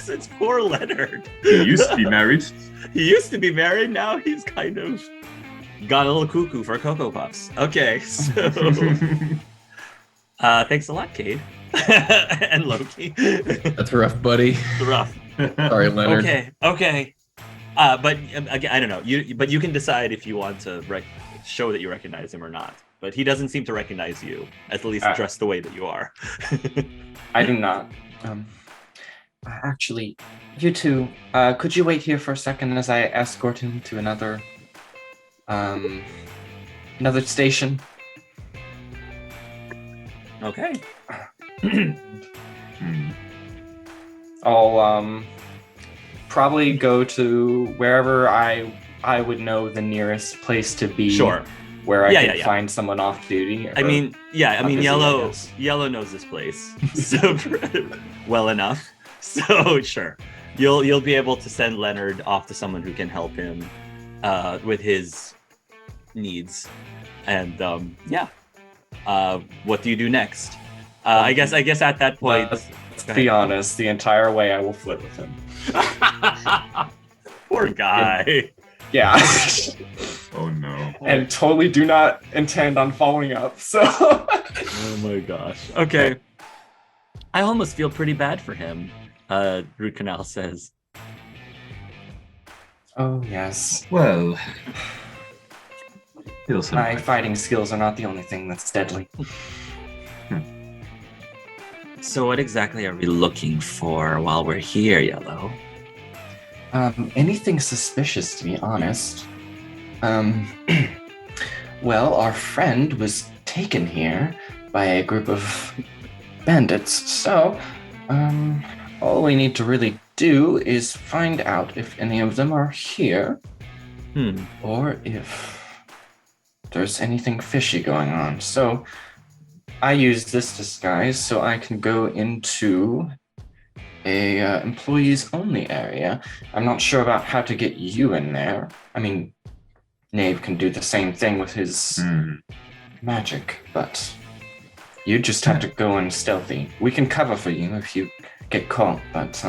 Yes, it's poor Leonard. He used to be married. He used to be married. Now he's kind of got a little cuckoo for Cocoa Puffs. Okay, so thanks a lot, Cade. And Loki. That's rough, buddy. Rough. Sorry, Leonard. Okay. But again, I don't know. But you can decide if you want to show that you recognize him or not. But he doesn't seem to recognize you, at least dressed the way that you are. I do not. Actually, you two, could you wait here for a second as I escort him to another station? Okay. I'll probably go to wherever I would know the nearest place to be. Sure. Where I can find someone off duty. I mean, Yellow knows this place so well enough. So sure, you'll be able to send Leonard off to someone who can help him with his needs. And what do you do next? I guess at that point, let's be honest. The entire way, I will flirt with him. Poor guy. Yeah. Oh no. And totally do not intend on following up. So. Oh my gosh. Okay. I almost feel pretty bad for him. Root Canal says. Oh yes. Well, my fighting skills are not the only thing that's deadly. So what exactly are we looking for while we're here, Yellow? Anything suspicious, to be honest. Well, our friend was taken here by a group of bandits, so, all we need to really do is find out if any of them are here, or if there's anything fishy going on. So, I use this disguise so I can go into a employees only area. I'm not sure about how to get you in there. I mean, Knave can do the same thing with his magic, but you just have to go in stealthy. We can cover for you if you get caught, but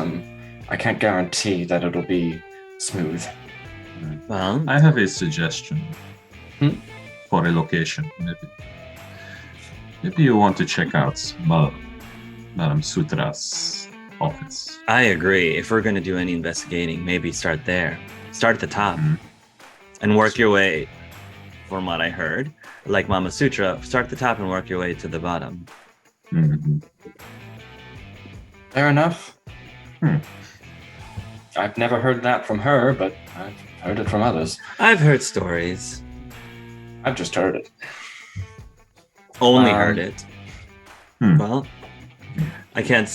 I can't guarantee that it'll be smooth. Well, I have a suggestion for a location. Maybe you want to check out Madame Sutra's office. I agree. If we're going to do any investigating, maybe start there. Start at the top and work your way, from what I heard, like Mama Sutra, start at the top and work your way to the bottom. Fair enough. I've never heard that from her, but I've heard it from others. I've heard stories. I've just heard it. Only heard it. Well, I can't.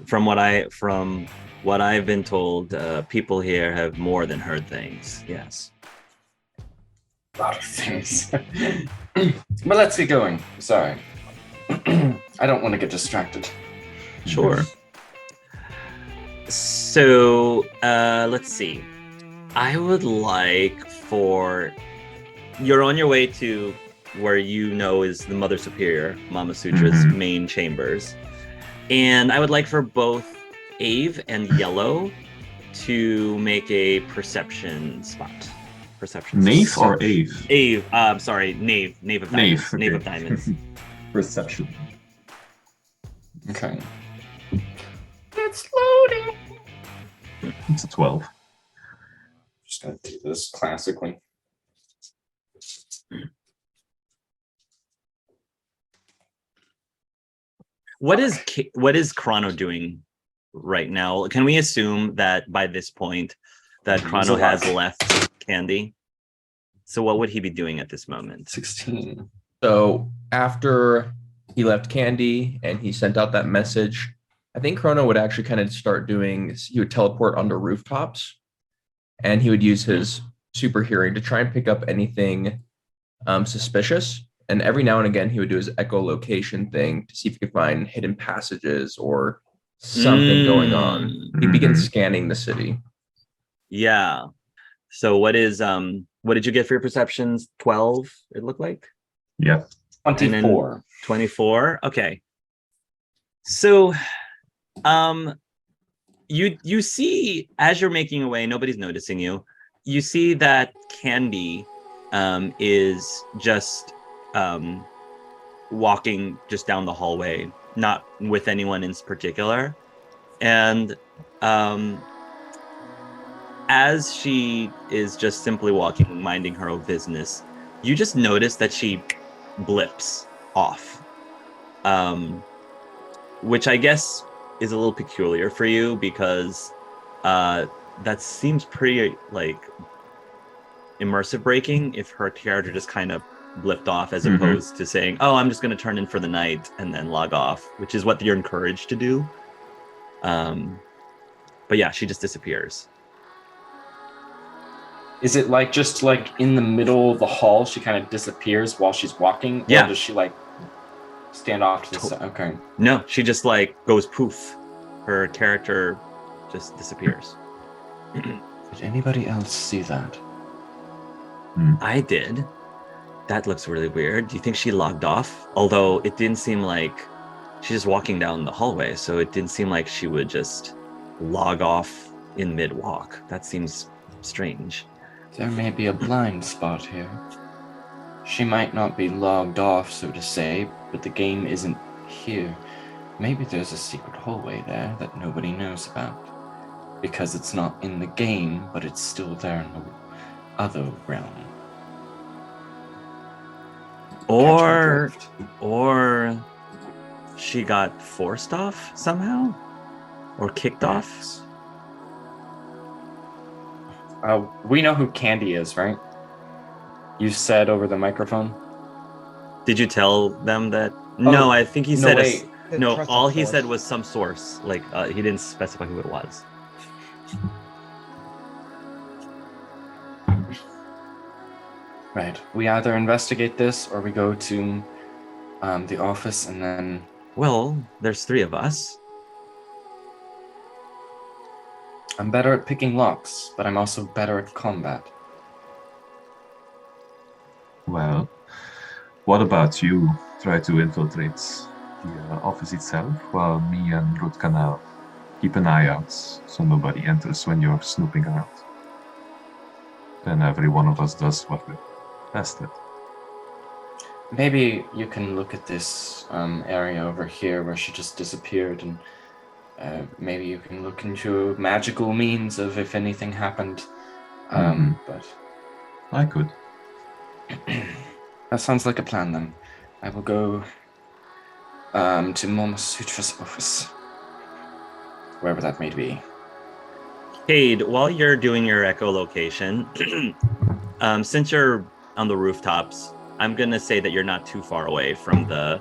From what I've been told, people here have more than heard things. Yes. A lot of things. But let's get going. Sorry. I don't want to get distracted. Sure. So, let's see. I would like for... You're on your way to where you know is the Mother Superior, Mama Sutra's main chambers. And I would like for both Ave and Yellow to make a perception spot. Knave or Ave? Ave, sorry, Knave. Knave of Diamonds. Okay. Knave of Diamonds. Perception. Okay. It's loading. It's a 12. Just gonna do this classically. What is Chrono doing right now? Can we assume that by this point that Chrono has left Candy? So what would he be doing at this moment? 16. So after he left Candy and he sent out that message, I think Chrono would actually kind of start doing, he would teleport onto rooftops and he would use his super hearing to try and pick up anything suspicious. And every now and again, he would do his echolocation thing to see if he could find hidden passages or something going on. He begins scanning the city. Yeah. So what did you get for your perceptions? 12, it looked like? Yeah. 24. 24. Okay. So you see as you're making your way, nobody's noticing you. You see that Candy is just walking just down the hallway, not with anyone in particular. And as she is just simply walking, minding her own business, you just notice that she blips off, which I guess is a little peculiar for you because that seems pretty like immersive breaking if her character just kind of blipped off as opposed to saying, oh, I'm just going to turn in for the night and then log off, which is what you're encouraged to do. But yeah, she just disappears. Is it like just like in the middle of the hall, she kind of disappears while she's walking? Yeah. Or does she like stand off to the side? Okay. No, she just like goes poof. Her character just disappears. Did anybody else see that? I did. That looks really weird. Do you think she logged off? Although it didn't seem like she's just walking down the hallway, so it didn't seem like she would just log off in mid-walk. That seems strange. There may be a blind spot here. She might not be logged off, so to say, but the game isn't here. Maybe there's a secret hallway there that nobody knows about. Because it's not in the game, but it's still there in the other realm. Or she got forced off somehow? Or kicked off? We know who Candy is, right? You said over the microphone? Did you tell them that? No, I think he said... wait. No, Trusted all he source. said was some source. Like, he didn't specify who it was. Right. We either investigate this or we go to the office and then... Well, there's 3 of us. I'm better at picking locks, but I'm also better at combat. Well, what about you try to infiltrate the office itself while me and Rutkana keep an eye out so nobody enters when you're snooping around? Then every one of us does what we're best at. Maybe you can look at this area over here where she just disappeared, and maybe you can look into magical means of if anything happened. But I could. that sounds like a plan then. I will go to Mama Sutra's office, wherever that may be. Cade, while you're doing your echolocation, since you're on the rooftops, I'm gonna say that you're not too far away from the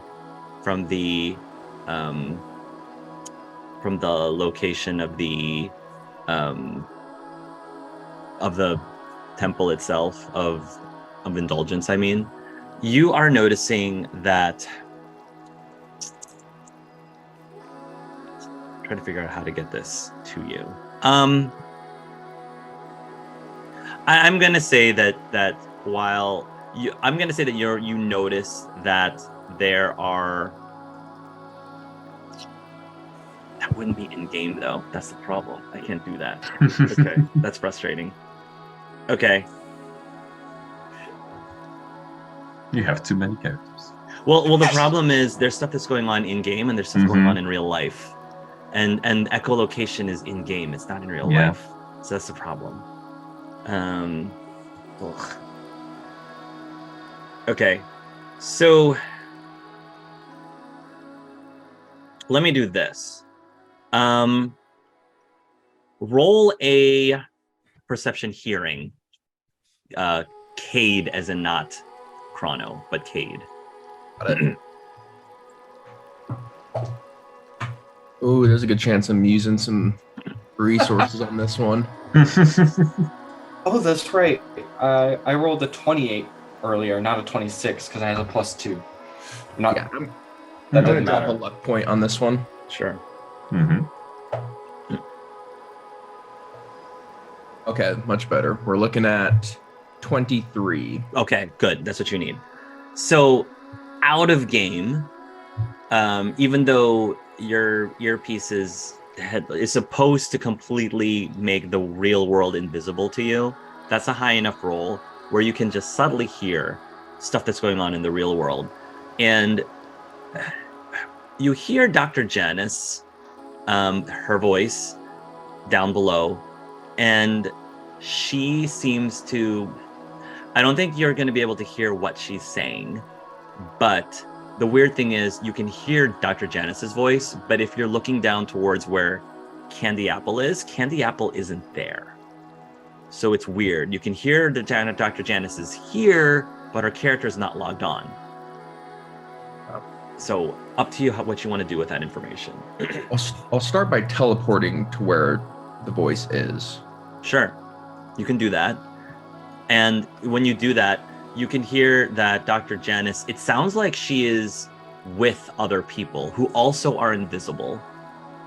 location of the temple itself of indulgence. I mean, you are noticing that. Try to figure out how to get this to you. I'm gonna say that while I'm gonna say that you notice that there are. That wouldn't be in game though. That's the problem. I can't do that. Okay, that's frustrating. Okay. You have too many characters. Well, the problem is there's stuff that's going on in game and there's stuff going on in real life, and echolocation is in game. It's not in real life, so that's the problem. Ugh. Okay, so let me do this. Roll a perception hearing. Cade, as in not Chrono, but Cade. Ooh, there's a good chance I'm using some resources on this one. Oh, that's right. I rolled a 28 earlier, not a 26, because I had a +2. Not Yeah, I'm that gonna doesn't drop matter. a luck point on this one. Sure. Okay, much better. We're looking at 23. Okay, good. That's what you need. So, out of game, even though your earpieces is supposed to completely make the real world invisible to you. That's a high enough roll where you can just subtly hear stuff that's going on in the real world. And you hear Dr. Janice, her voice down below, and she seems to, I don't think you're going to be able to hear what she's saying, but the weird thing is you can hear Dr. Janice's voice, but if you're looking down towards where Candy Apple is, Candy Apple isn't there. So it's weird. You can hear Dr. Janice is here, but her character is not logged on. So up to you what you want to do with that information. I'll start by teleporting to where the voice is. Sure, you can do that. And when you do that, you can hear that Dr. Janice, it sounds like she is with other people who also are invisible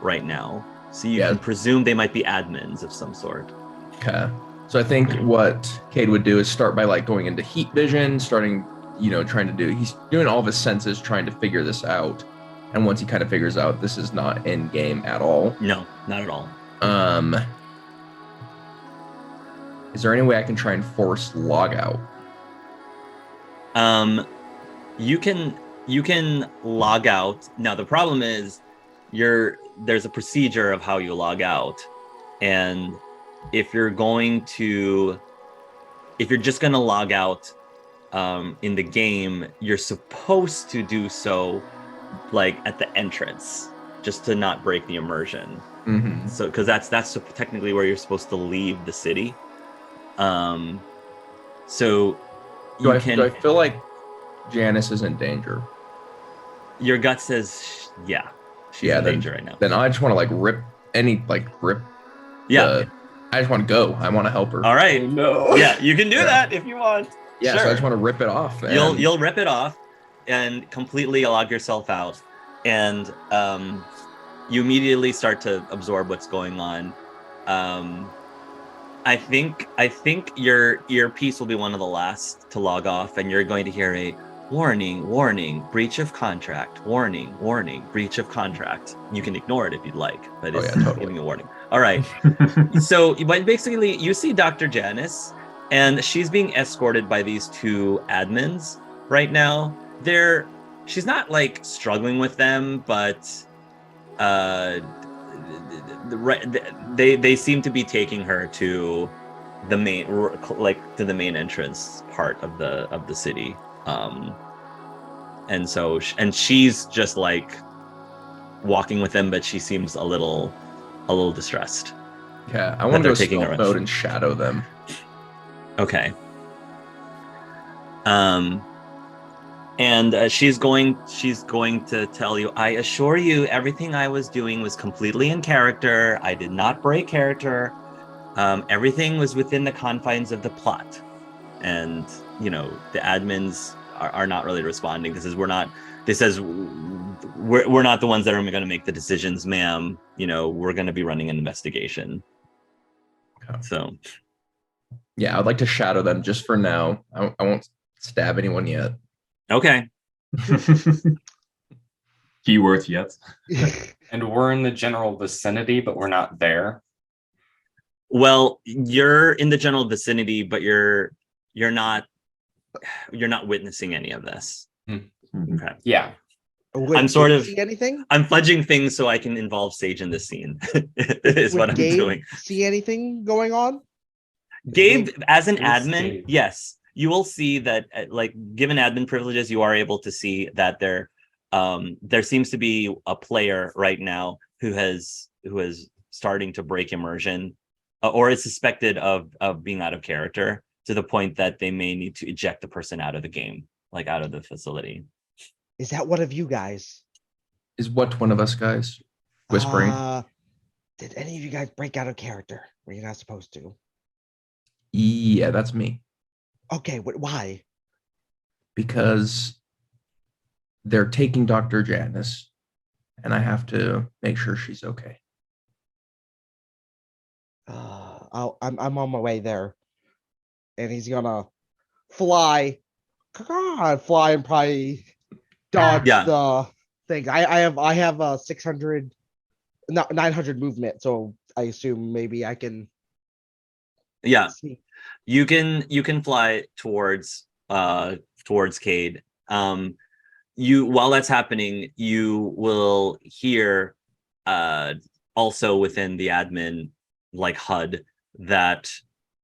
right now. So you can presume they might be admins of some sort. Okay. So I think what Cade would do is start by like going into heat vision, starting, trying to do, he's doing all of his senses, trying to figure this out. And once he kind of figures out this is not in game at all. No, not at all. Is there any way I can try and force log out? You can log out. Now the problem is there's a procedure of how you log out. And if you're just gonna log out in the game, you're supposed to do so like at the entrance, just to not break the immersion. Mm-hmm. So because that's technically where you're supposed to leave the city. So do I feel like Janice is in danger? Your gut says, yeah, she's in danger right now. Then I just want to rip. Yeah. I just want to go. I want to help her. All right. Oh, no. Yeah, you can do that if you want. Yeah, sure. So I just want to rip it off. You'll rip it off and completely log yourself out. And you immediately start to absorb what's going on. I think your earpiece will be one of the last to log off, and you're going to hear a warning, breach of contract, warning, breach of contract. You can ignore it if you'd like, but it's totally. giving you a warning. All right. So, but basically, you see Dr. Janice, and she's being escorted by these two admins right now. She's not like struggling with them, but they seem to be taking her to the main entrance part of the city. And she's just like walking with them, but she seems a little distressed. Yeah, I want to go stealth mode and shadow them. Okay. And she's going to tell you, I assure you, everything I was doing was completely in character. I did not break character. Everything was within the confines of the plot. And, the admins are not really responding. We're not the ones that are going to make the decisions, ma'am. We're going to be running an investigation. Okay. So. Yeah, I'd like to shadow them just for now. I won't stab anyone yet. Okay. Keyword yet. And we're in the general vicinity, but we're not there. Well, you're in the general vicinity, but you're not witnessing any of this. Okay. Yeah. Would I'm sort of see anything? I'm fudging things so I can involve Sage in this scene. Is Would what I'm Gabe doing. See anything going on? Gabe, as an Who's admin, Gabe? yes, you will see that. Given admin privileges, you are able to see that there seems to be a player right now who is starting to break immersion, or is suspected of being out of character to the point that they may need to eject the person out of the game, like out of the facility. Is that one of you guys? Is what one of us guys? Whispering. Did any of you guys break out of character when you're not supposed to? Yeah, that's me. Okay, why? Because they're taking Dr. Janice, and I have to make sure she's okay. I'm on my way there, and he's gonna fly and probably dodge the thing. I have 600 not 900 movement, so I assume maybe I can Yeah, see. you can fly towards Cade. You while that's happening, you will hear also within the admin like HUD that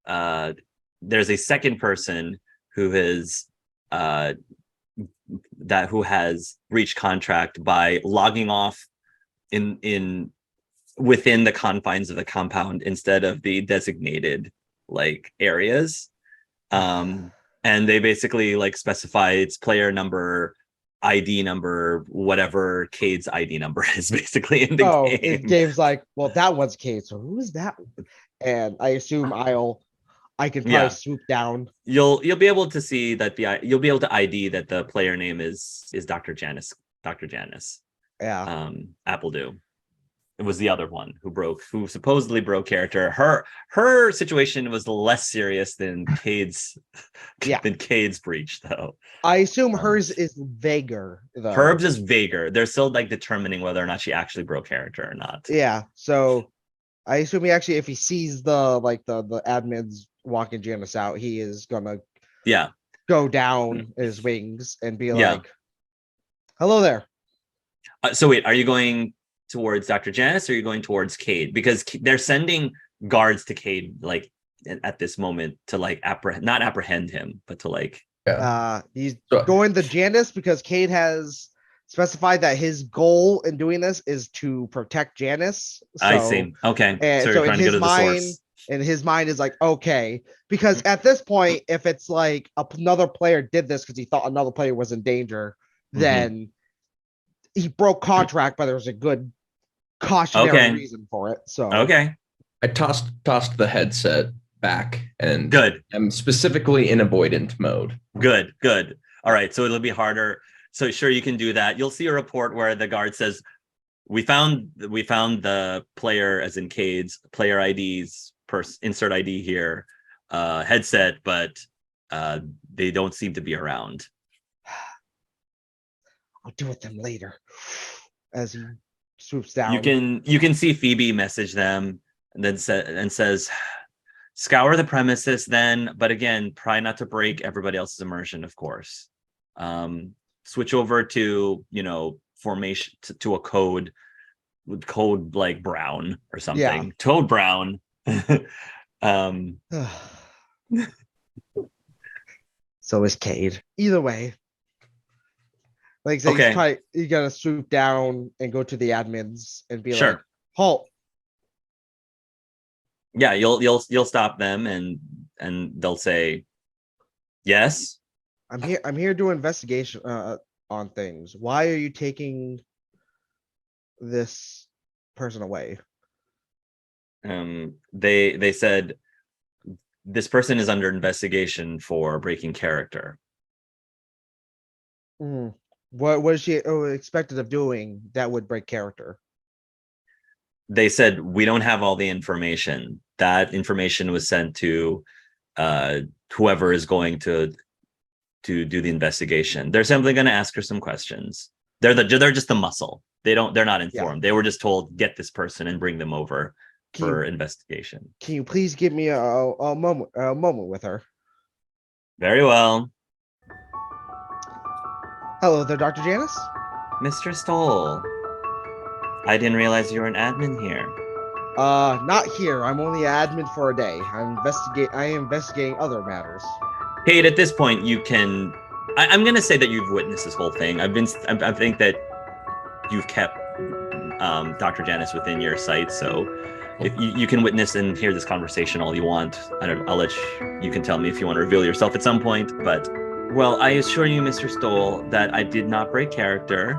there's a second person who is who has breached contract by logging off in within the confines of the compound instead of the designated like areas. And they basically like specify its player number, ID number, whatever Cade's ID number is basically in the Oh, game. game's like, well, that one's Kate, so who is that one? And I assume I could probably Yeah. swoop down. You'll be able to see that you'll be able to ID that the player name is Dr. Janice. Dr. Janice. Yeah. Appledew. It was the other one who supposedly broke character. Her situation was less serious than Cade's Yeah. than Cade's breach, though. I assume hers is vaguer, though. Herb's is vaguer. They're still like determining whether or not she actually broke character or not. Yeah. So I assume he actually, if he sees the admins walking Janice out, he is gonna Yeah. go down his wings and be Yeah. like, "Hello there." So wait, are you going towards Dr. Janice or are you going towards Cade? Because they're sending guards to Cade like at this moment to like not apprehend him, but to like He's So- going to Janice because Cade has specified that his goal in doing this is to protect Janice. I So- see. Okay. And So so you're in trying to go his to the mind, source. in his mind is like, okay, because at this point, if it's like another player did this because he thought another player was in danger, then he broke contract, but there was a good cautionary Okay. reason for it. So Okay. I tossed the headset back and Good. I'm specifically in avoidant mode. Good. All right. So it'll be harder. So sure, you can do that. You'll see a report where the guard says, we found the player, as in Cade's player IDs, insert ID here, headset, but they don't seem to be around. I'll deal with them later. As he swoops down. You can see Phoebe message them and then says, scour the premises then, but again, try not to break everybody else's immersion, of course. Switch over to, formation to a code like brown or something. Yeah. Toad brown. So is Cade. Either way. Like I said, Okay. you gotta swoop down and go to the admins and be Sure. like, halt. Yeah, you'll stop them and they'll say, yes. I'm here to investigation on things. Why are you taking this person away? They said this person is under investigation for breaking character. What was she expected of doing that would break character? They said we don't have all the information. That information was sent to whoever is going to do the investigation. They're simply going to ask her some questions. They're just the muscle. They're not informed. They were just told get this person and bring them over for investigation. Can you please give me a moment with her? Very well. Hello there, Dr. Janice. Mr. Stoll. I didn't realize you were an admin here. Not here. I'm only an admin for a day. I am investigating other matters. Kate, at this point, you can. I'm going to say that you've witnessed this whole thing. I think that you've kept Dr. Janice within your sight, so if you can witness and hear this conversation all you want. I'll let you can tell me if you want to reveal yourself at some point. But well, I assure you, Mr. Stoll, that I did not break character.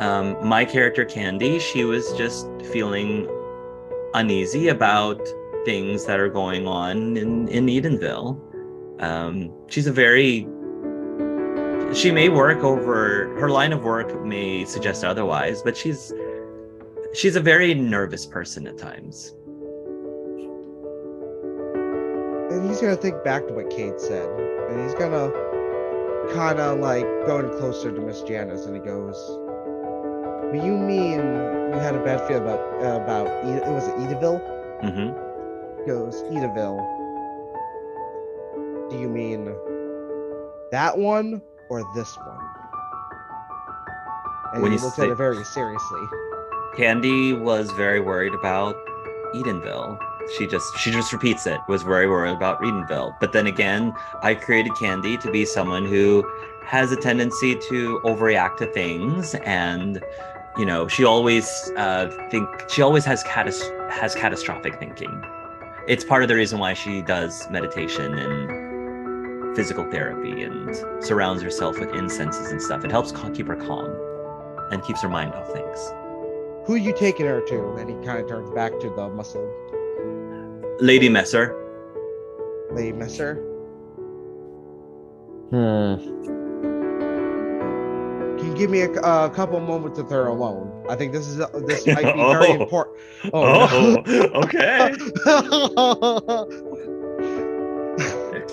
My character Candy, she was just feeling uneasy about things that are going on in Edenville. She may work over her line of work may suggest otherwise, but she's a very nervous person at times. And he's gonna think back to what Kate said, and he's gonna kind of like going closer to Miss Janice, and he goes, "What do you mean you had a bad feeling about it was Edaville. Mm-hmm. Goes Edaville. Do you mean that one or this one? And When he you looked say- at it very seriously. Candy was very worried about Edenville. She just repeats it. Was very worried about Edenville. But then again, I created Candy to be someone who has a tendency to overreact to things, and she always has catastrophic thinking. It's part of the reason why she does meditation and physical therapy and surrounds herself with incenses and stuff. It helps keep her calm and keeps her mind off things. Who are you taking her to? And he kind of turns back to the muscle Lady Messer. Lady Messer. Hmm. Can you give me a couple moments with her alone? I think this might be very important. Oh, okay.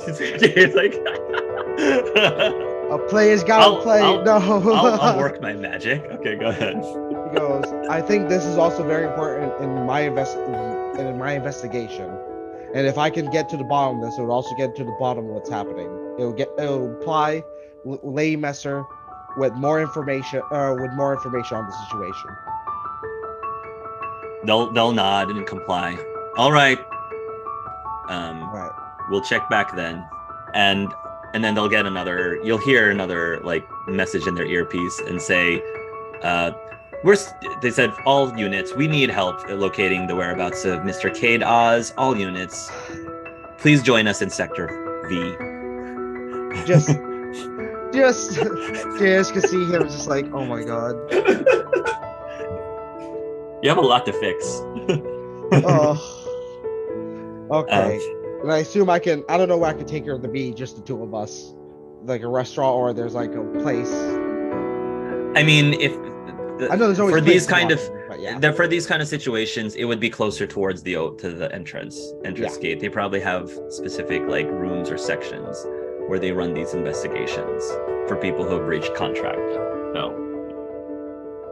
It's like A player's gotta play. No. I'll work my magic. Okay, go ahead. He goes, I think this is also very important in my investigation. And if I can get to the bottom of this, it would also get to the bottom of what's happening. It'll apply Lady Messer with more information on the situation. They'll nod and comply. All right. Right. We'll check back then. And then they'll get you'll hear another like message in their earpiece and say, they said, all units, we need help locating the whereabouts of Mr. Cade Oz. All units, please join us in Sector V. Just can see him just like, oh my god. You have a lot to fix. Oh. Okay. And I assume I don't know where I can take her to be, just the two of us. Like a restaurant, or there's like a place. I mean, I know there's always for these kind of for these kind of situations, it would be closer towards the entrance gate. They probably have specific like rooms or sections where they run these investigations for people who have breached contract. So,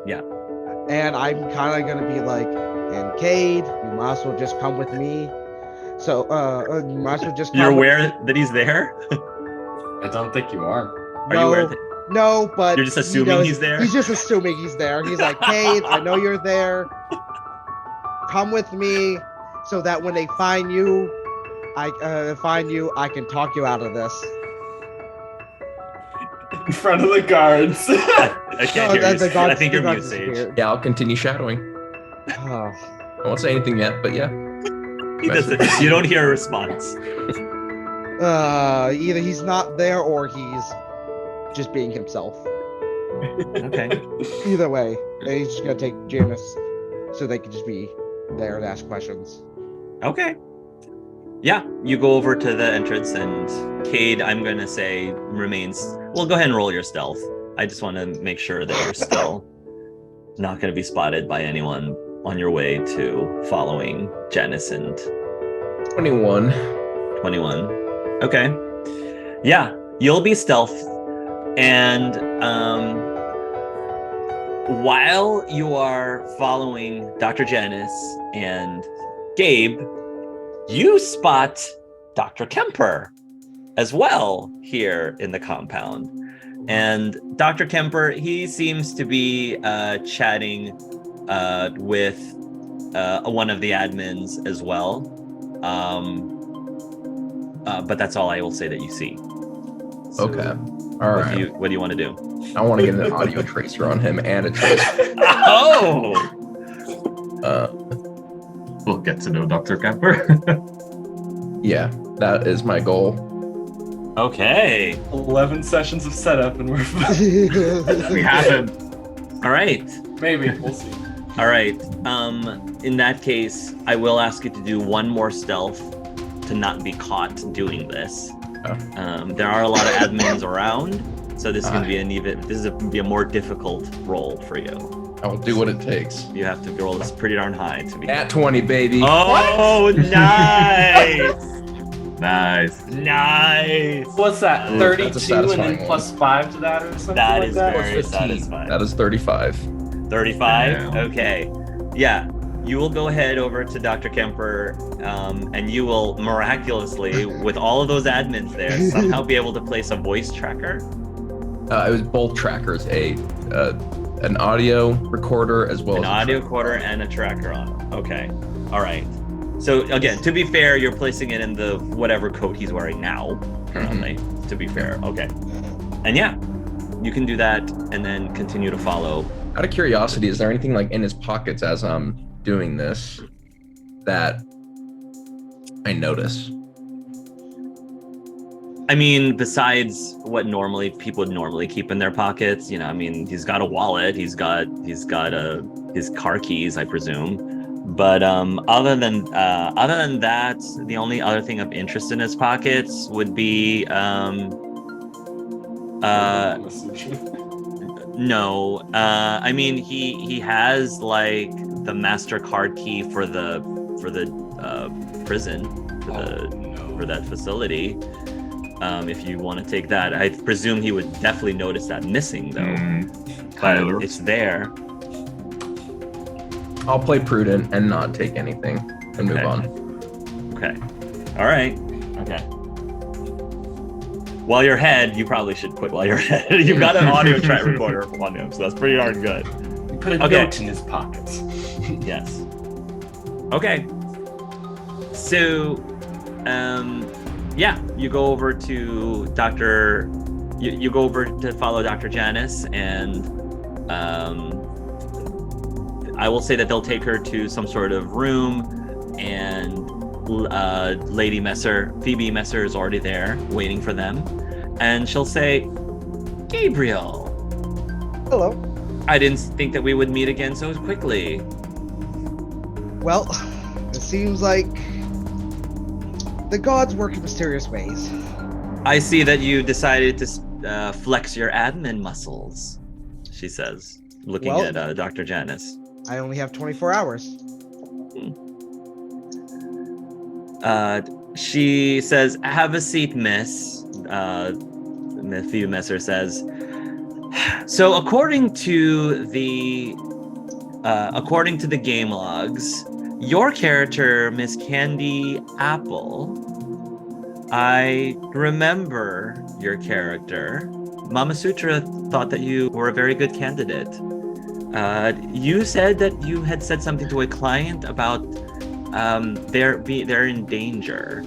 yeah. And I'm kind of gonna be like, and Cade, you might as well just come with me. So, you might as well just. You're aware that he's there? I don't think you are. Are you aware? No, but you're just assuming he's there? He's just assuming he's there. He's like, Cade, I know you're there. Come with me, so that when they find you, I can talk you out of this. In front of the guards. I can't hear you. I think you're mute, Sage. Yeah, I'll continue shadowing. Oh. I won't say anything yet, but yeah. You don't hear a response. Either he's not there or he's just being himself. Okay. Either way, and he's just gonna take Janice so they can just be there and ask questions. Okay. Yeah, you go over to the entrance, and Cade, I'm gonna say, remains. Well, go ahead and roll your stealth. I just want to make sure that you're still not gonna be spotted by anyone on your way to following Janice and 21. 21. Okay. Yeah, you'll be stealth. And while you are following Dr. Janice and Gabe, you spot Dr. Kemper as well here in the compound. And Dr. Kemper, he seems to be chatting with one of the admins as well. But that's all I will say that you see. So, okay. All right. What do you want to do? I want to get an audio tracer on him and a tracer. Oh! We'll get to know Dr. Kemper. Yeah, that is my goal. Okay. 11 sessions of setup and we're We haven't. All right. Maybe. We'll see. All right. In that case, I will ask you to do one more stealth to not be caught doing this. There are a lot of admins around, so this is going to be a more difficult role for you. I will do what it takes. You have to roll this pretty darn high to be. At 20, baby. Oh, nice! Nice. Nice. What's that? Ooh, 32 that's a and then satisfying plus 5 to that or something That like is that? very Plus 15. satisfying. That is 35. 35? Damn. Okay. Yeah. You will go ahead over to Dr. Kemper, and you will miraculously, with all of those admins there, somehow be able to place a voice tracker. It was both trackers, an audio recorder as well An as audio tracker. recorder and a tracker on it. Okay. All right. So again, to be fair, you're placing it in the whatever coat he's wearing now, currently. To be fair. Okay. And yeah, you can do that and then continue to follow. Out of curiosity, is there anything like in his pockets as I'm doing this that I notice? I mean, besides what normally people would normally keep in their pockets, I mean, he's got a wallet, he's got his car keys, I presume. But other than that, the only other thing of interest in his pockets would be no. I mean, he has like the MasterCard key for the prison for that facility. If you want to take that, I presume he would definitely notice that missing though. Tyler. But it's there. I'll play prudent and not take anything and move Okay. on. Okay. All right. Okay. While you're ahead, you probably should quit while you're ahead. You've got an audio track recorder on him, so that's pretty darn good. He put a Okay. note in his pockets. Yes. Okay. So, yeah, you go over to Dr. You go over to follow Dr. Janice, and I will say that they'll take her to some sort of room, and Lady Messer, Phoebe Messer, is already there waiting for them, and she'll say, "Gabriel, Hello. I didn't think that we would meet again so quickly." Well, it seems like the gods work in mysterious ways. I see that you decided to flex your admin muscles, she says, looking Well- at Dr. Janice. I only have 24 hours. She says, "Have a seat, miss." Phoebe Messer says, "So according to the game logs, your character, Miss Candy Apple, I remember your character. Mama Sutra thought that you were a very good candidate. You said that you had said something to a client about they're in danger.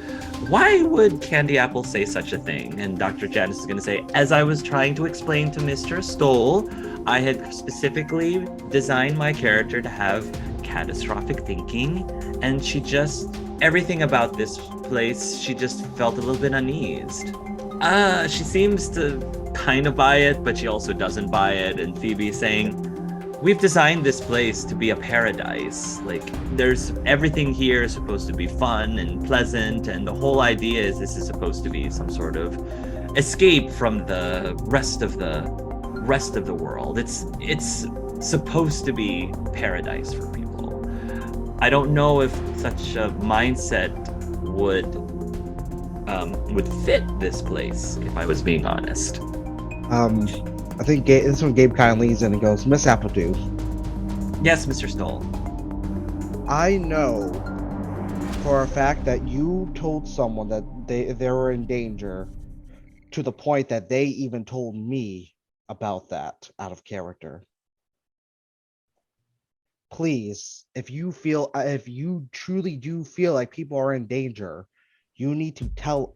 Why would Candy Apple say such a thing?" And Dr. Janice is going to say, "As I was trying to explain to Mr. Stoll, I had specifically designed my character to have catastrophic thinking, and everything about this place, she just felt a little bit uneased." She seems to kind of buy it, but she also doesn't buy it. And Phoebe's saying, "We've designed this place to be a paradise. Like, everything here is supposed to be fun and pleasant, and the whole idea is this is supposed to be some sort of escape from the rest of the world. It's supposed to be paradise for people. I don't know if such a mindset would fit this place, if I was being honest." I think this one Gabe kind of leans in and goes, "Miss Appledew, "Yes, Mr. Stoll." I know for a fact that you told someone that they were in danger to the point that they even told me about that out of character. Please, if you truly do feel like people are in danger, you need to tell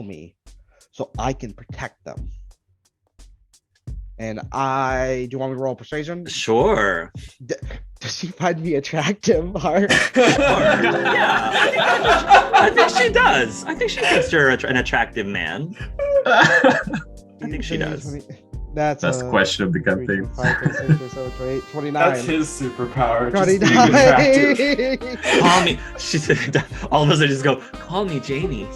me so I can protect them." And do you want me to roll persuasion? Sure. Does she find me attractive? Or- Yeah, I think she does. I think she thinks you're an attractive man. I think she does. That's That's the question of the campaign. 29. That's his superpower. Just being attractive. 29. Call me. She said, all of us are just go, "Call me Jamie."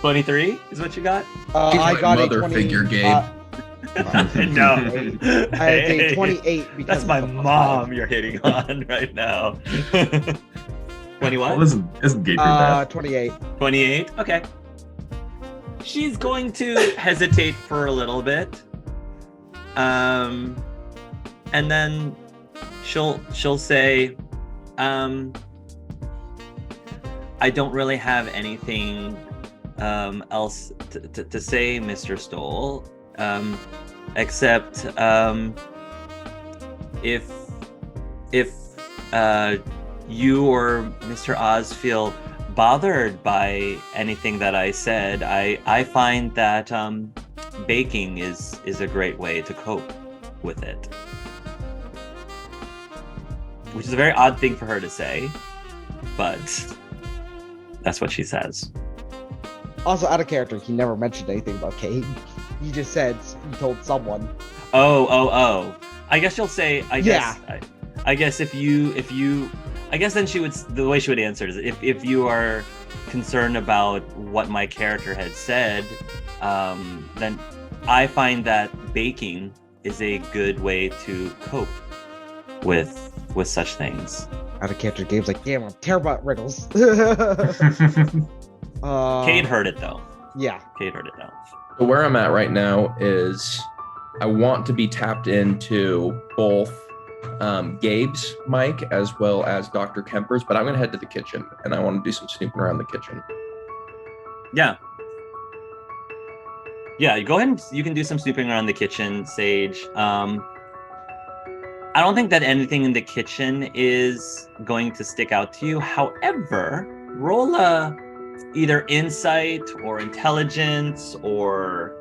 23 is what you got? I got mother a 20, figure, Gabe. No. I had a 28 because That's my of the mom you're hitting on right now. 20 what? Well, isn't Gabe your dad? 28. 28? Okay. She's going to hesitate for a little bit. And then she'll say, I don't really have anything else to say, Mr. Stoll, except if you or Mr. Oz feel bothered by anything that I said, I find that baking is a great way to cope with it. Which is a very odd thing for her to say, but that's what she says. Also, out of character, he never mentioned anything about Cade. He just said he told someone. Oh. I guess she'll say. I guess if you, I guess then the way she would answer is if you are concerned about what my character had said, then I find that baking is a good way to cope with such things. Out of character, Gabe's like, damn, I'm terrible at riddles. Cade heard it though. Yeah. Cade heard it though. So where I'm at right now is I want to be tapped into both Gabe's mic as well as Dr. Kemper's, but I'm going to head to the kitchen and I want to do some snooping around the kitchen. Yeah. Yeah, go ahead and you can do some snooping around the kitchen, Sage. I don't think that anything in the kitchen is going to stick out to you. However, roll a either insight or intelligence, or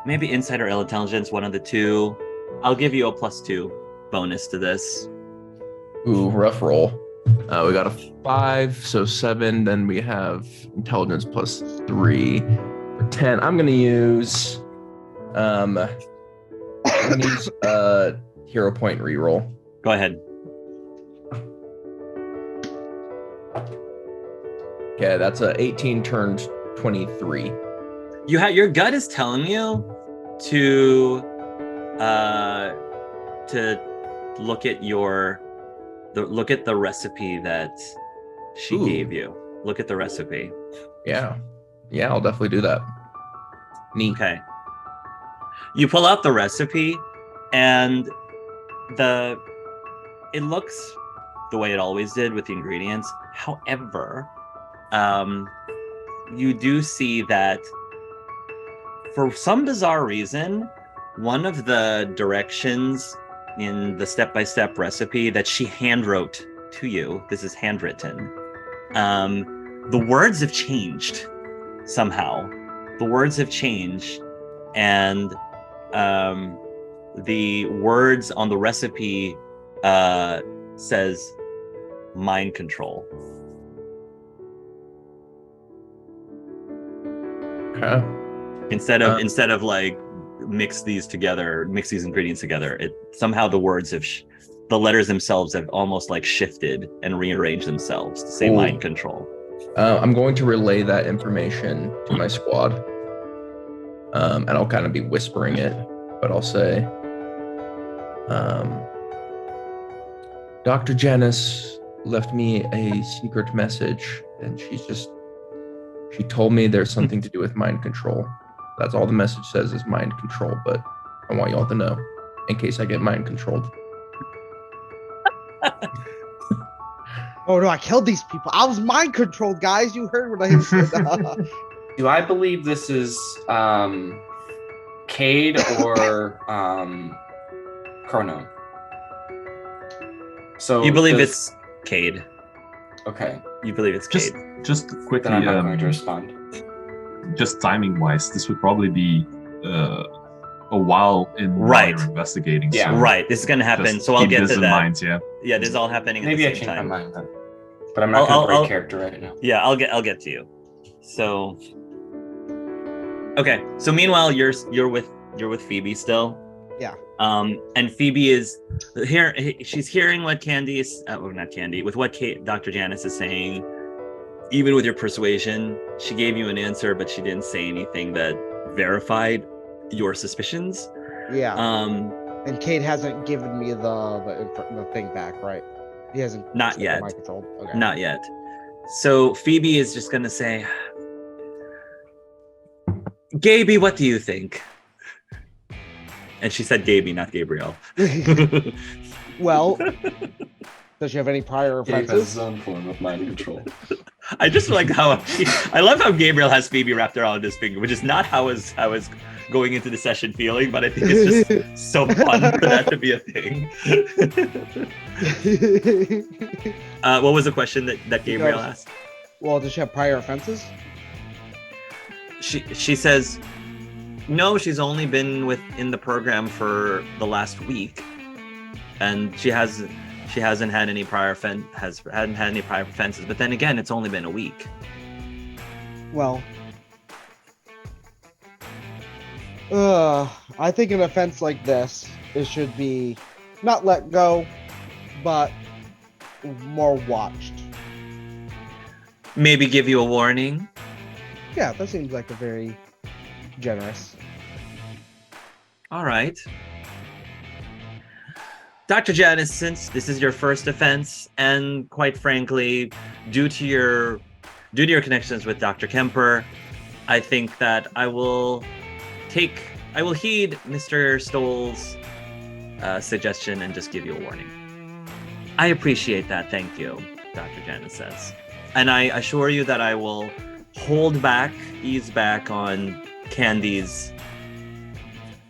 maybe insight or intelligence, one of the two. I'll give you a +2 bonus to this. Ooh, rough roll. We got a 5, so 7. Then we have intelligence +3 for 10. I'm gonna use hero point reroll. Go ahead. Okay, that's a 18 turned 23. Your gut is telling you to look at the recipe that she gave you. Look at the recipe. Yeah, I'll definitely do that. Neat. Okay. You pull out the recipe, and it looks the way it always did with the ingredients. However, you do see that for some bizarre reason, one of the directions in the step-by-step recipe that she handwrote to you, this is handwritten, the words have changed somehow. The words have changed, and the words on the recipe says mind control. Okay. Instead of like mix these ingredients together, it somehow the words have the letters themselves have almost like shifted and rearranged themselves to say mind control. I'm going to relay that information to my squad, and I'll kind of be whispering it, but I'll say, Dr. Janice left me a secret message, and she told me there's something to do with mind control. That's all the message says is mind control, but I want y'all to know in case I get mind controlled. Oh no, I killed these people. I was mind controlled, guys. You heard what I said. Do I believe this is Cade or Chrono? So You believe it's Cade. Okay. You believe it's Cade. Just quickly, Then I'm not going to respond. just timing-wise, this would probably be a while while you're investigating. Yeah. So Right. This is going to happen. just So I'll keep get this to in that. mind, yeah. Yeah, this is all happening Maybe at I the same changed time. my mind, but I'm not going to break character right now. Yeah, I'll get to you. So, okay. So meanwhile, you're with Phoebe still. Yeah. And Phoebe is here. She's hearing what Candy is. Not Candy. With what Dr. Janice is saying. Even with your persuasion, she gave you an answer, but she didn't say anything that verified your suspicions. Yeah. And Cade hasn't given me the thing back, right? He hasn't. Not yet. Mind controlled. Okay. Not yet. So Phoebe is just gonna say, "Gaby, what do you think?" And she said Gaby, not Gabriel. Well, does she have any prior Gabe has offenses? his own form of mind control. I just like how I love how Gabriel has Phoebe wrapped around his finger, which is not how I was going into the session feeling, but I think it's just so fun for that to be a thing. What was the question that Gabriel asked? Well, does she have prior offenses? She says no, she's only been in the program for the last week, and she hasn't had any prior hadn't had any prior offenses. But then again, it's only been a week. Well, I think an offense like this, it should be not let go, but more watched. Maybe give you a warning. Yeah, that seems like a very generous. All right. Dr. Janice, since this is your first offense, and quite frankly, due to your connections with Dr. Kemper, I think that I will heed Mr. Stoll's suggestion and just give you a warning. I appreciate that. Thank you, Dr. Janice says. And I assure you that I will ease back on Candy's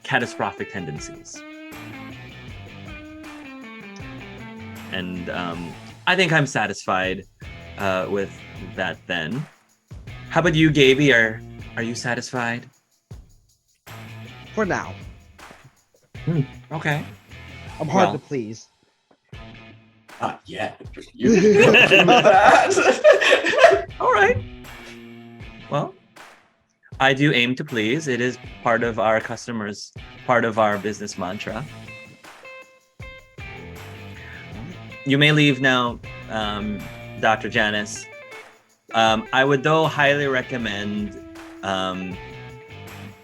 catastrophic tendencies. And I think I'm satisfied with that then. How about you, Gaby? Are you satisfied? For now. Okay. I'm hard Well. to please. Not yet. You can about that. All right. Well, I do aim to please. It is part of our customers, part of our business mantra. You may leave now, Dr. Janice. I would, though, highly recommend,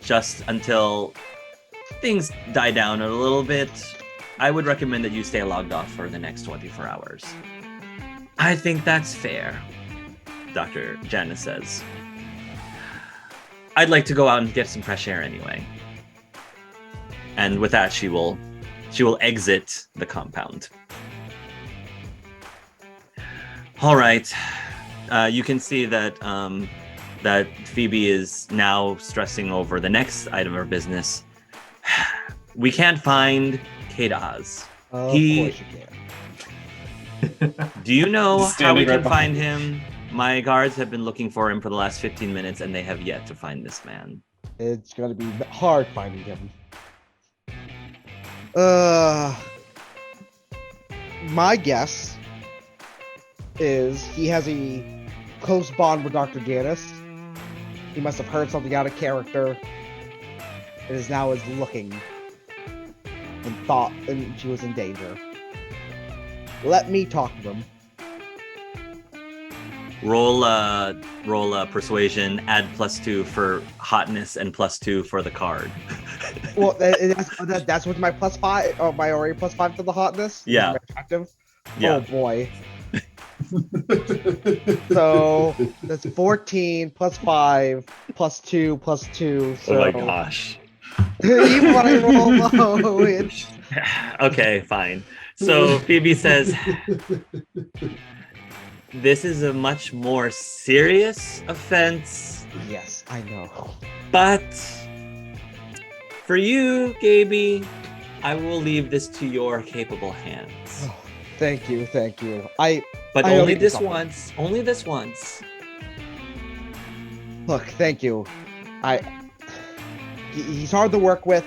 just until things die down a little bit, I would recommend that you stay logged off for the next 24 hours. I think that's fair, Dr. Janice says. I'd like to go out and get some fresh air anyway. And with that, she will exit the compound. All right. You can see that that Phoebe is now stressing over the next item of business. We can't find Kate Oz. Of course you can. Do you know He's how standing we right can find behind him? My guards have been looking for him for the last 15 minutes, and they have yet to find this man. It's gonna be hard finding him. My guess is he has a close bond with Dr. Janice. He must have heard something out of character. And is now looking and thought and she was in danger. Let me talk to him. Roll persuasion, add +2 for hotness and +2 for the card. Well, that's with my +5 or my already +5 to the hotness. Yeah. My attractive. Yeah. Oh boy. So that's 14 +5 +2 +2. So Oh my gosh. even when I roll low, it's Okay, fine. So Phoebe says, this is a much more serious offense, yes, I know. but for you, Gaby, I will leave this to your capable hands. Oh, thank you. But I owe only you this something. once. Only this once. Look, thank you. He's hard to work with.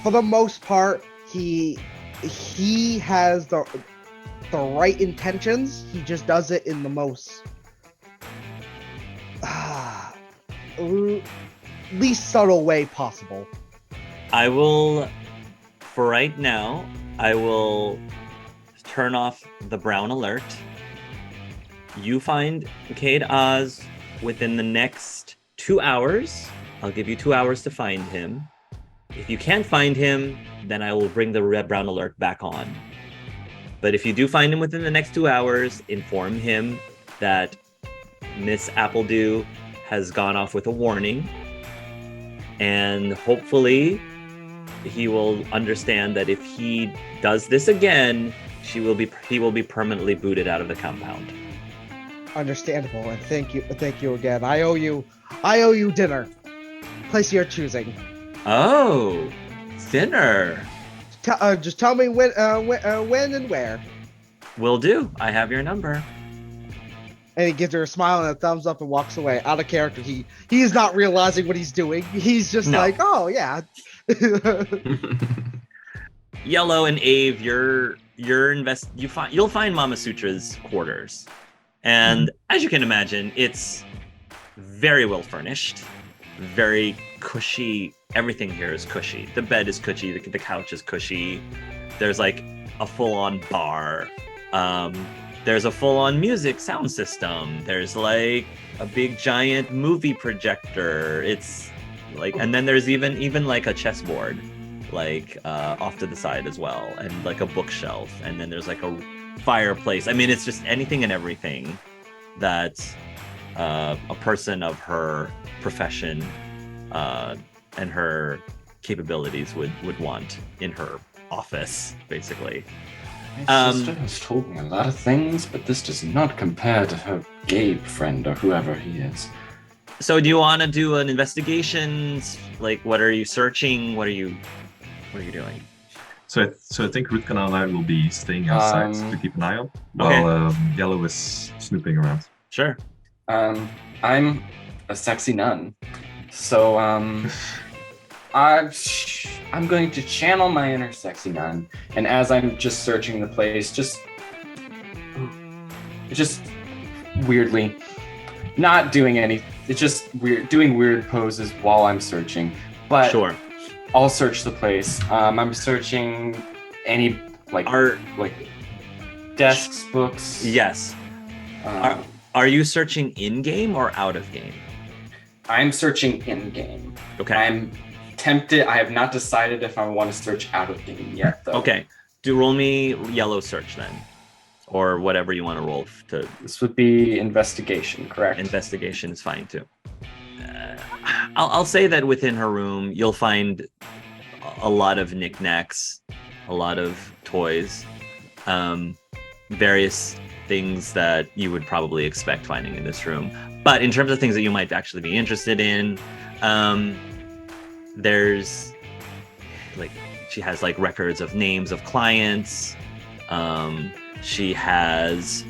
For the most part, he has the right intentions. He just does it in the most least subtle way possible. I will, for right now, I will turn off the brown alert. You find Cade Oz within the next 2 hours. I'll give you 2 hours to find him. If you can't find him, then I will bring the red brown alert back on. But if you do find him within the next 2 hours, inform him that Miss Appledew has gone off with a warning. and hopefully he will understand that if he does this again, he will be permanently booted out of the compound. Understandable, and thank you again. I owe you dinner. Place of your choosing. Oh, dinner. Just tell me when and where. Will do. I have your number. And he gives her a smile and a thumbs up and walks away. Out of character. He is not realizing what he's doing. He's just like, oh yeah. Yellow and Ave, you'll find Mama Sutra's quarters. And as you can imagine, it's very well furnished, very cushy. Everything here is cushy. The bed is cushy, the couch is cushy. There's like a full-on bar. There's a full-on music sound system. There's like a big giant movie projector. It's like, and then there's even like a chessboard, like off to the side as well, and like a bookshelf. And then there's like a fireplace. I mean, it's just anything and everything that a person of her profession and her capabilities would want in her office, basically. My sister has told me a lot of things, but this does not compare to her Gabe friend or whoever he is. So do you want to do an investigation? Like, what are you searching? What are you doing? So I think Root Canal and I will be staying outside to keep an eye on, while Yellow is snooping around. Sure. I'm a sexy nun, so I'm going to channel my inner sexy nun, and as I'm just searching the place, just weirdly, not doing any. It's just weird, doing weird poses while I'm searching. But Sure. I'll search the place. I'm searching any like desks, books. Yes. Are you searching in game or out of game? I'm searching in game. Okay. I'm tempted. I have not decided if I want to search out of game yet, though. Okay. Roll me yellow search then, or whatever you want to roll to. This would be investigation, correct? Investigation is fine too. I'll say that within her room, you'll find a lot of knickknacks, a lot of toys, various things that you would probably expect finding in this room. But in terms of things that you might actually be interested in, there's like, she has like records of names of clients. She has,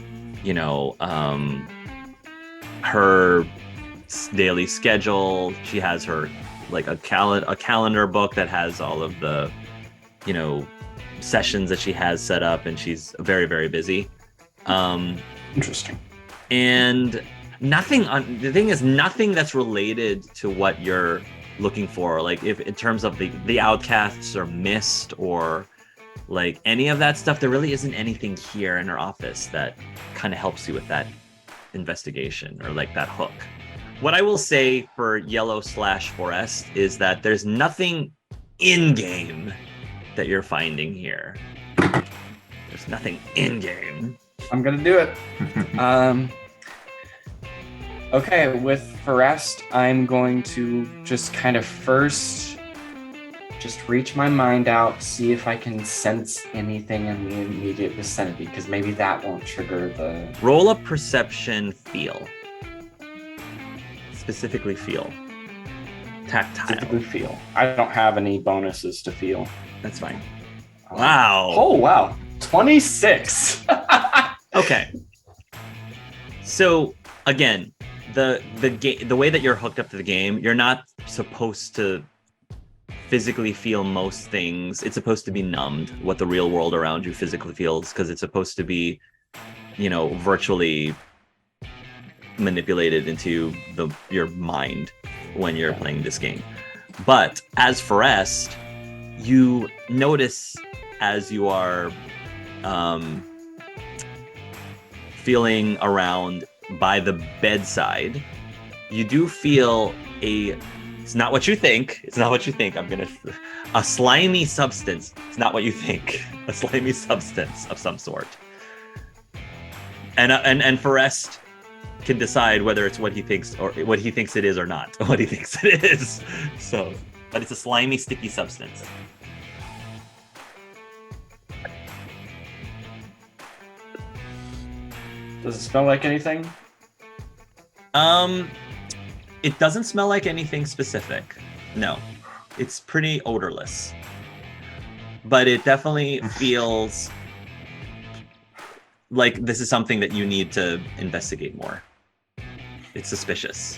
her daily schedule. She has her like a calendar book that has all of the, sessions that she has set up, and she's very, very busy. Interesting. And the thing is, nothing that's related to what you're looking for, like if in terms of the outcasts or mist or like any of that stuff, there really isn't anything here in her office that kind of helps you with that investigation or like that hook. What I will say for Yellow/Forest is that there's nothing in game that you're finding here. There's nothing in game. I'm gonna do it. Okay, with Forest, I'm going to just kind of first just reach my mind out, see if I can sense anything in the immediate vicinity, because maybe that won't trigger the... Roll a perception feel. Specifically feel. Tactile. Specifically feel. I don't have any bonuses to feel. That's fine. Wow. Oh, wow. 26. Okay. So, again, the way that you're hooked up to the game, you're not supposed to physically feel most things. It's supposed to be numbed, what the real world around you physically feels, because it's supposed to be, virtually manipulated into your mind when you're playing this game. But as Forest, you notice as you are feeling around by the bedside, you do feel it's not what you think. A slimy substance. It's not what you think. A slimy substance of some sort. And Forest, can decide whether it's what he thinks it is or not. What he thinks it is. So, but it's a slimy, sticky substance. Does it smell like anything? It doesn't smell like anything specific. No, it's pretty odorless. But it definitely feels like this is something that you need to investigate more. It's suspicious.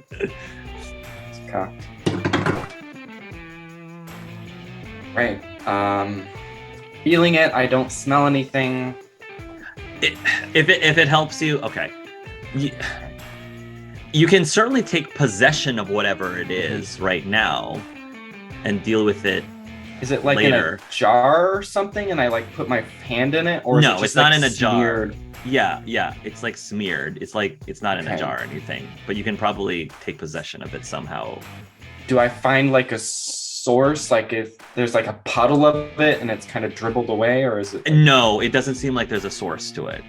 It's cocked. Right. Feeling it. I don't smell anything. If it helps you, okay. You can certainly take possession of whatever it is right now and deal with it. Is it like later. in a jar or something, and I like put my hand in it, or is No, it just it's not like in a smeared? jar. Yeah, it's like smeared. It's not in a jar or anything, but you can probably take possession of it somehow. Do I find like a source, like if there's like a puddle of it and it's kind of dribbled away, or is it? No, it doesn't seem like there's a source to it.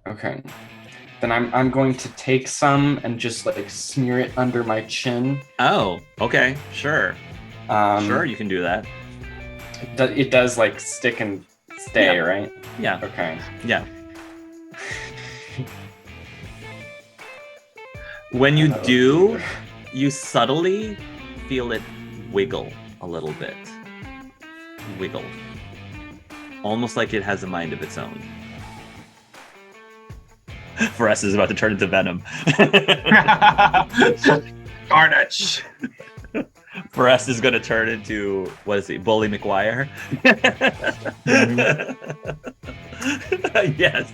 Okay. Then I'm going to take some and just like smear it under my chin. Oh, okay, sure. Sure, you can do that. It does like stick and stay, Yeah. right? Yeah, Okay. yeah. When you do, you subtly feel it wiggle a little bit. Wiggle. Almost like it has a mind of its own. Forrest is about to turn into Venom. Carnage. Forrest is going to turn into, what is he, Bully McGuire? Yes.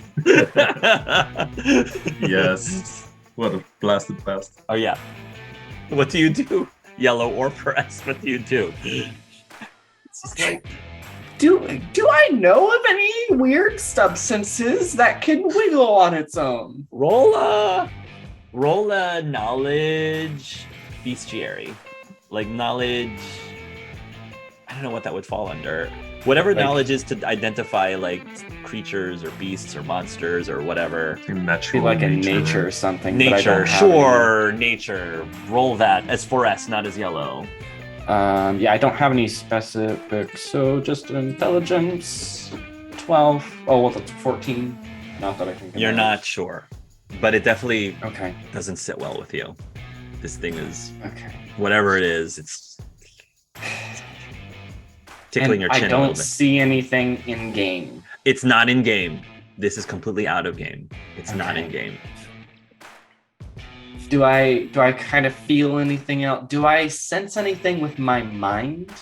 Yes. What a blasted past. Oh, yeah. What do you do? Yellow or Forrest, what do you do? It's just like, Do I know of any weird substances that can wiggle on its own? roll a knowledge bestiary. Like knowledge, I don't know what that would fall under. Whatever Like- knowledge is to identify like creatures or beasts or monsters or whatever. In Be natural like a nature or something. but I Nature, don't have any. sure, nature. Roll that as Forrest, not as yellow. Yeah, I don't have any specific, so just intelligence. 12. Oh, well, that's 14. Not that I can. You're not sure, but it definitely Okay. doesn't sit well with you. This thing is, Okay. whatever it is, it's tickling your I chin a little don't bit. see anything in game. It's not in game. This is completely out of game. It's not Okay. in game. Do I kind of feel anything else? Do I sense anything with my mind?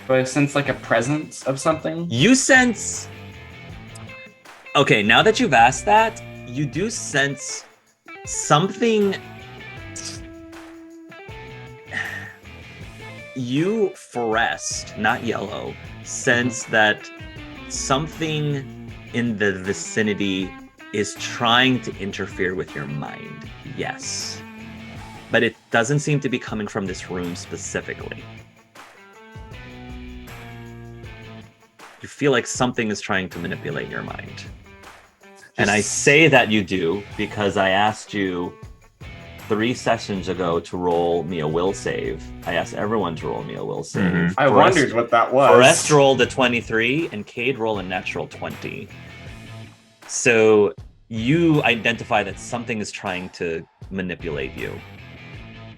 Do I sense like a presence of something? You sense. Okay, now that you've asked that, you do sense something. You, Forrest, not Yellow, sense that something in the vicinity is trying to interfere with your mind. Yes. But it doesn't seem to be coming from this room specifically. You feel like something is trying to manipulate your mind. And I say that you do because I asked you 3 sessions ago to roll me a will save. I asked everyone to roll me a will save. Mhm. I wondered what that was. Forrest rolled a 23 and Cade rolled a natural 20. So you identify that something is trying to manipulate you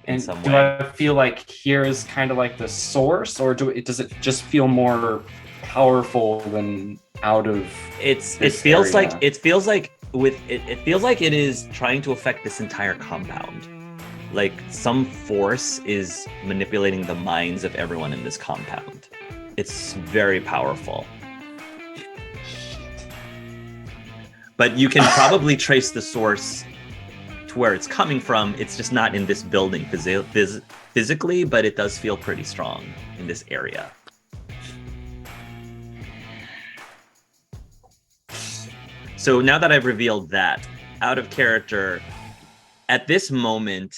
in And some do way. I feel like here is kind of like the source, or does it just feel more powerful than out of? It this feels area? like it feels like it is trying to affect this entire compound. Like some force is manipulating the minds of everyone in this compound. It's very powerful. But you can probably trace the source to where it's coming from. It's just not in this building physically, but it does feel pretty strong in this area. So now that I've revealed that, out of character, at this moment,